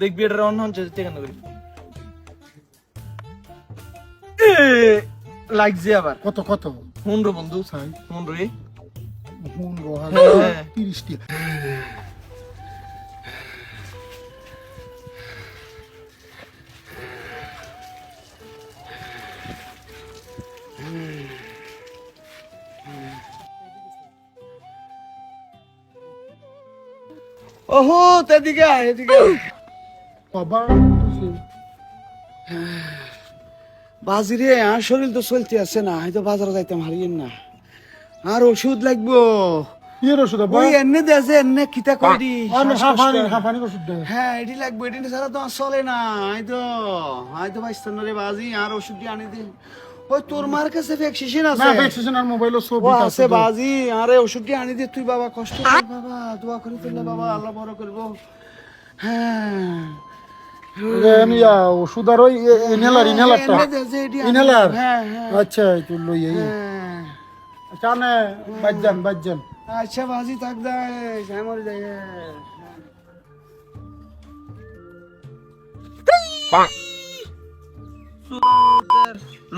দেখবি এটা অন্য হচ্ছে কেন করি লাগছে আবার কত কত 15 বন্ধু চাই 15 15,000 30 টি ওহো তেদিকে এদিকে বাবা বাজিরে আর শরীর তো চলতে আছে না হয়তো বাজারে যাইতাম হারিয়েন না আর ওষুধ লাগবো এর ওষুধ ওই এনে দেছে এনে কিতা করি হাফানি ওষুধ দে হ্যাঁ এটি লাগবে এটি ছাড়া তো আর চলে না হয়তো বাইস্তান রে বাজি আর ওষুধটি আনি দে ওই তোর মার কাছে ভ্যাকসিন আছে না ভ্যাকসিন আর মোবাইলও সব ও আছে বাজি আরে ওষুধটি আনি দে তুই বাবা কষ্ট কর বাবা দোয়া করে তোলে বাবা আল্লাহ বড় করবো হ্যাঁ এনিয়া ওষুধ আর ওই ইনহেলারটা এনে দেছে এটি ইনহেলার হ্যাঁ হ্যাঁ আচ্ছা তুই লই এই হ্যাঁ কানে বাজজান আচ্ছা বাজি থাক দেয় শ্যামর যায়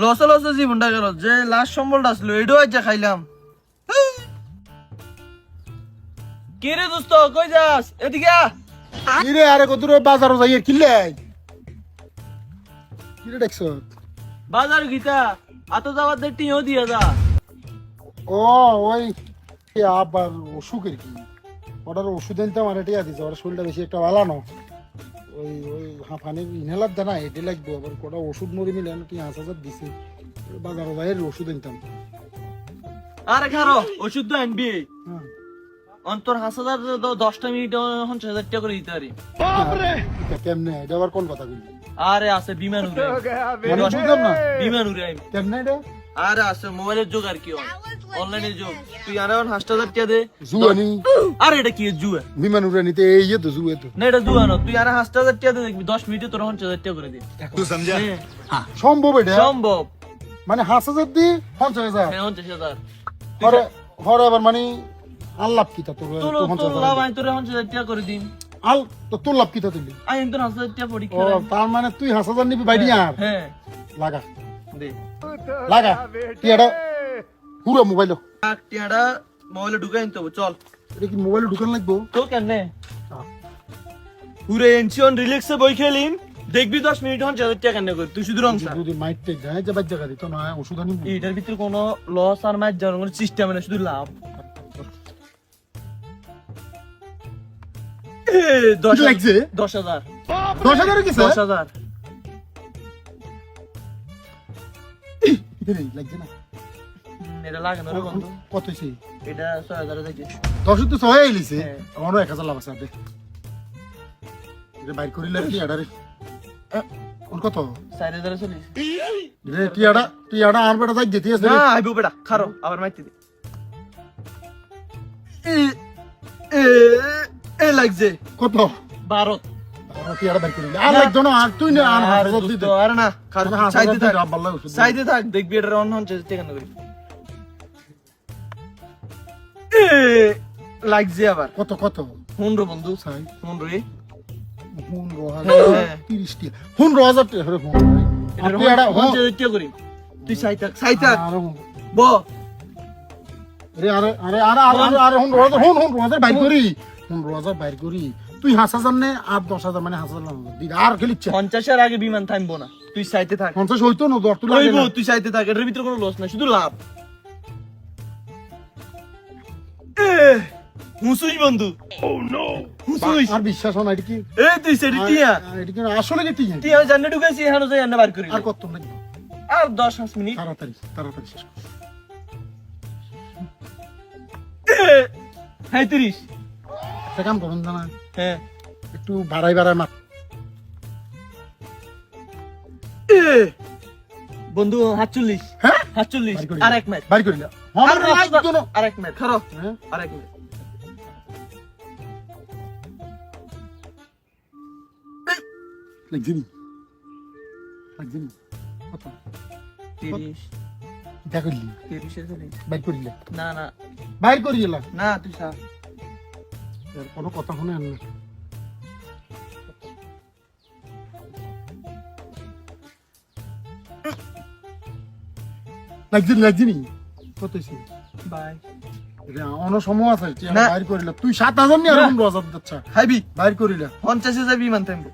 লসে লসে জীবনটা গেল যে লাস্ট সম্বলটা আসলো এটাও আজ খাইলাম কে রে দোস্ত কই যাস এদিকে আ। কিরে আরে কত রে বাজারও যাই কিলে কিরে দেখছ বাজার গীতা আতো যাওয়ার দে টিও দিয়া যা ও ওই আবার অসুখের কি ওটার ওষুধ আনতে আমার এটাই দিছে ওর শরীরটা বেশি একটা ভালো না ওই হাঁফানির ইনহেলার দেনা এটি লাগবে আবার কটা ওষুধ মরি মিলে কি 5,000 দিছে বাজারে যাই ওষুধ আনতাম আরে খারো ওষুধ তো আনবি হ্যাঁ অন্তর 10টা মিনিট 50,000 টাকা করে দিতে পারি এটা কেমনে এটা আবার কোন কথা বললি আরে আছে বিমান উড়ে মানে বুঝলাম না বিমান উড়ে কেমনে এটা আরে আছে মোবাইলের যোগ আর কি অনলাইনের যোগ তুই আরে 5,000 টাকা দে জুয়ানি আরে এটা কি জুয়া বিমান উড়ে নিতে এই তো জুয়ে তো না এটা জুয়া না তুই আরে 5,000 টাকা দে দেখবি 10 মিনিটে তোর 50,000 টাকা করে দে তুই সমঝা হ্যাঁ, সম্ভব এটা সম্ভব মানে 5,000 দি 50,000 হ্যাঁ 50,000 হরে হরে আবার মানে আল্লাহ কি তা তোর তোর লাভ আই তোর 50,000 টাকা করে দিন আল তো তোর লাভ কি তা দিলি আই তোর 5,000 টাকা ও পরীক্ষা তার মানে তুই 5,000 নিবি বাইডি আর হ্যাঁ লাগা দে লাগা তুই এটা পুরো মোবাইল টাকাটা মোবাইলে ঢুকাই নিতে হবে চল এটা কি মোবাইল ঢুকান লাগবো তো কেন পুরো এনসিওন রিল্যাক্সে বই খেলিম দেখবি 10 মিনিট 50,000 টাকা কেন করে তুই শুধু রংসা যদি মাইট টেক যায় যে বাদ জায়গা দিত না ওষুধ আনি এটার ভিতরে কোনো লস আর ম্যাচ যাওয়ার কোনো সিস্টেম নেই শুধু লাভ 10,000 লাগছে 10,000 10,000 কি স্যার 10,000 লাগছে না এটা লাগানো রে বন্ধু কত হইছে এটা 6,000 দেখি 10 তো 6 আইলিছে হ্যাঁ। আমারও 1,000 লাভ আছে দে এটা বাইর করিলে কি আডারে কোন কত 4,000 চলিস রে টিয়াডা আর বেটা যাই দিতে আছে না আইবো বেটা খারো আবার মাইতে দে এ লাগছে কত 12 টিয়াডা বাইর করিলে আর লাগতো না আর তুই না আর আর হাজার দিতে আরে না খারো সাইডে থাক ওষুধ সাইডে থাক দেখবি এটা অন্য হচ্ছে কেন করি লাগছে আবার কত কত 15 বন্ধু চাই 15 15,000 30 টি 15,000 টাকা রে ফোন এটা টিয়াডা হচ্ছে কি করি তুই সাইড থাক ব আরে আরে আরে আরে আরে আরে 15,000 বাইর করি 15,000 বাইর করি তুই 5,000 নে আর 10,000 মানে 5,000 লাভ দি আর খেলি 50 এর আগে বিমান থামবো না তুই সাইডে থাক 50 হইতো না দর তুই লাগে ওইবো না তুই সাইডে থাক এর ভিতরে কোনো লস না শুধু লাভ হুসুই বন্ধু ও নো হুসুই আর বিশ্বাস হয় না এটা কি এ তুই সেটি টিয়া এটা কি আসলে কি টিয়া টিয়া জান্নে ঢুকাইছি এখানে যাই এনে বার করি আর কত লাগবে আর 10 মিনিট তাড়াতাড়ি তাড়াতাড়ি শেষ কর হ্যাঁ 30 একটা কাম করুন জানা হ্যাঁ একটু বাড়াই বাড়াই মার বন্ধু 47 হ্যাঁ 47 বাড়ি করি। আর এক ম্যাচ বাইর করিলা আমার লাগতো না আর এক ম্যাচ খারো হ্যাঁ আর এক ম্যাচ লাগছিনি কত 30 দেখলি 30 এর চলে বাইর করিলা না না বাইর করিলা না তুই সা এর কোনো কথা শুনে আন লাগছিনি কত হইছে ভাই এটা অন্য সময় আছে টিয়াটা না। বাইর করিলা তুই 7000 নি আর না। 15000 দিচ্ছা হাইবি বাইর করিলা 50 যাবি মান থাকবো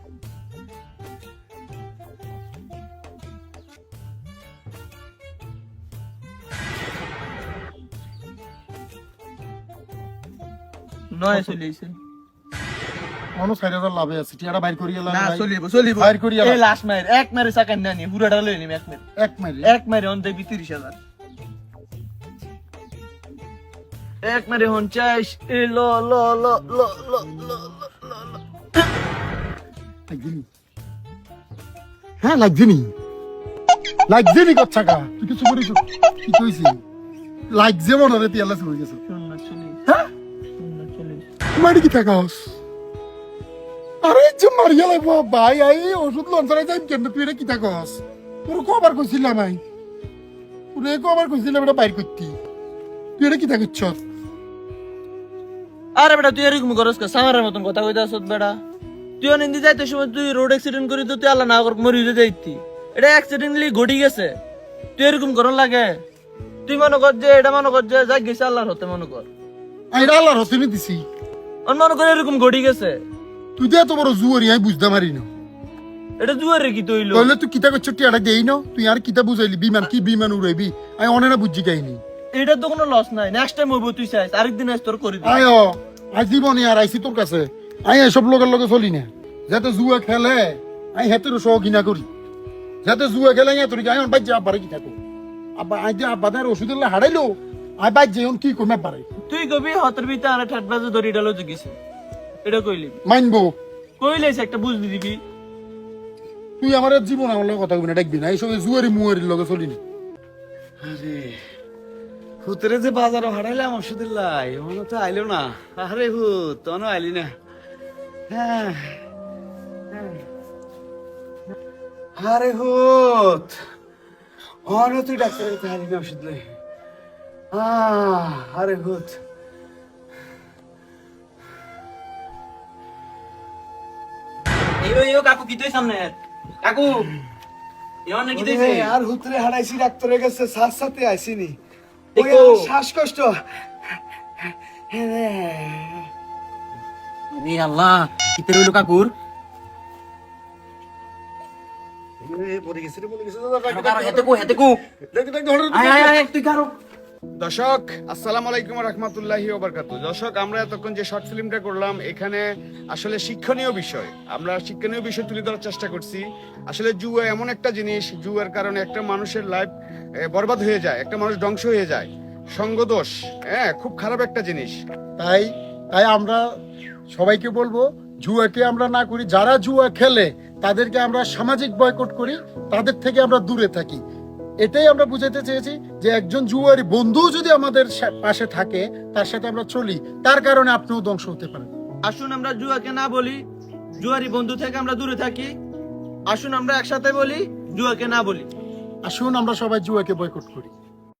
নয় চলিয়েছে অন্য 4000 লাভে আছে টিয়াটা বাইর করিলা না চলিব বাইর করিয়া এই লাস্ট মাইর এক মারে চাকান না নি পুরাটা লই নিম এক মারে এক মারি এক মারে হন দেবি 30000 এক মারে হন 40 এ লো লো লো লো লো লো লো লো লাগছিনি হ্যাঁ লাগছিনি কচ্ছাকা তুই কিছু করিস কি কইছিস লাগছে মনে রে তিয়ালা শুরু হয়ে গেছে শূন্য চল্লিশ হ্যাঁ শূন্য চল্লিশ মারি কি থাকাস আরে যে মারিয়া লাগবো ভাই আই ওষুধ লঞ্চারা যাই কেন তুই এটা কি থাকাস তোর কবার কইছিলাম আই তোরে কবার কইছিলাম এটা বাইর করতি তুই এটা কি থাকছ আরে বেটা তুই এরকম করস কা সামারের মতন কথা কইতে আসত বেটা তুই নিন্দি যাইতে সময় তুই রোড অ্যাক্সিডেন্ট করি তো তুই আল্লাহ না কর মরি যাইতি এটা অ্যাক্সিডেন্টলি ঘটি গেছে তুই এরকম করন লাগে তুই মনে কর যে এটা মনে কর যে যাই গেছে আল্লাহর হতে মনে কর আই আল্লাহর হসিনে দিছি অন মনে কর এরকম ঘটি গেছে তুই যে এত বড় জুয়ারি আমি বুঝতে পারি না এটা জুয়ারে কি তৈল তাহলে তুই কিতা করছ টিয়াটা দেই না তুই আর কিতা বুঝাইলি বিমান উড়াইবি আমি অনেক বুঝি কাইনি এটা তো কোনো লস নাই নেক্সট টাইম হইব তুই চাইছ আরেকদিন আইস তোর করে দিই আয় আজ জীবনে আর আইসি তোর কাছে আই এসব লোকের লগে চলি না যাতে জুয়া খেলে আমি হেতের সহ ঘৃণা করি যাতে জুয়া খেলে তোর আমি বাইর যে আব্বারে কি থাকো আব্বা আই যে আব্বাদের ওষুধের হারাইলো আই বাইর যে কি কমে পারে তুই কবি হতের ভিতরে আর ঠাট বাজে ধরি ডালো গেছে এটা কইলি মানবো কইলেছ একটা বুঝলি দিবি তুই আমার জীবন আমার লগে কথা কবি না ডাকবি না এইসব জুয়ারি মুয়ারির লগে চলি না আরে হুতরে যে বাজারও হারাইলাম ওষুধের লাই মনে তো আইলো না আরে হুত তনও আইলি না হ্যাঁ আরে হুত অন তুই ডাক্তারের কাছে আইলি না ওষুধ লাই আরে হুত এই কাকু কি তুই সামনে কাকু ইয়ন কি দিছে আর হুতরে হারাইছি ডাক্তারের কাছে সাথ সাথে আইসিনি দেখো। শ্বাসকষ্ট রে আল্লাহ কি তে রইলো কাকুর পড়ে গেছে হেতে কো আয় তুই কারো দর্শক আসসালামু আলাইকুম রহমতুল্লাহি ওবারকাতু দর্শক আমরা এতক্ষণ যে শর্ট ফিল্মটা করলাম এখানে আসলে শিক্ষণীয় বিষয় আমরা শিক্ষণীয় বিষয় তুলে ধরার চেষ্টা করছি আসলে জুয়া এমন একটা জিনিস জুয়ার কারণে একটা মানুষের লাইফ বরবাদ হয়ে যায় একটা মানুষ ধ্বংস হয়ে যায় সঙ্গদোষ হ্যাঁ খুব খারাপ একটা জিনিস তাই তাই আমরা সবাইকে বলবো জুয়াকে আমরা না করি যারা জুয়া খেলে তাদেরকে আমরা সামাজিক বয়কট করি তাদের থেকে আমরা দূরে থাকি এটাই আমরা বুঝাতে চেয়েছি যে একজন জুয়ারি বন্ধু যদি আমাদের পাশে থাকে তার সাথে আমরা চলি তার কারণে আপনিও ধ্বংস হতে পারেন আসুন আমরা জুয়াকে না বলি জুয়ারি বন্ধু থেকে আমরা দূরে থাকি আসুন আমরা একসাথে বলি জুয়াকে না বলি আসুন আমরা সবাই জুয়াকে বয়কট করি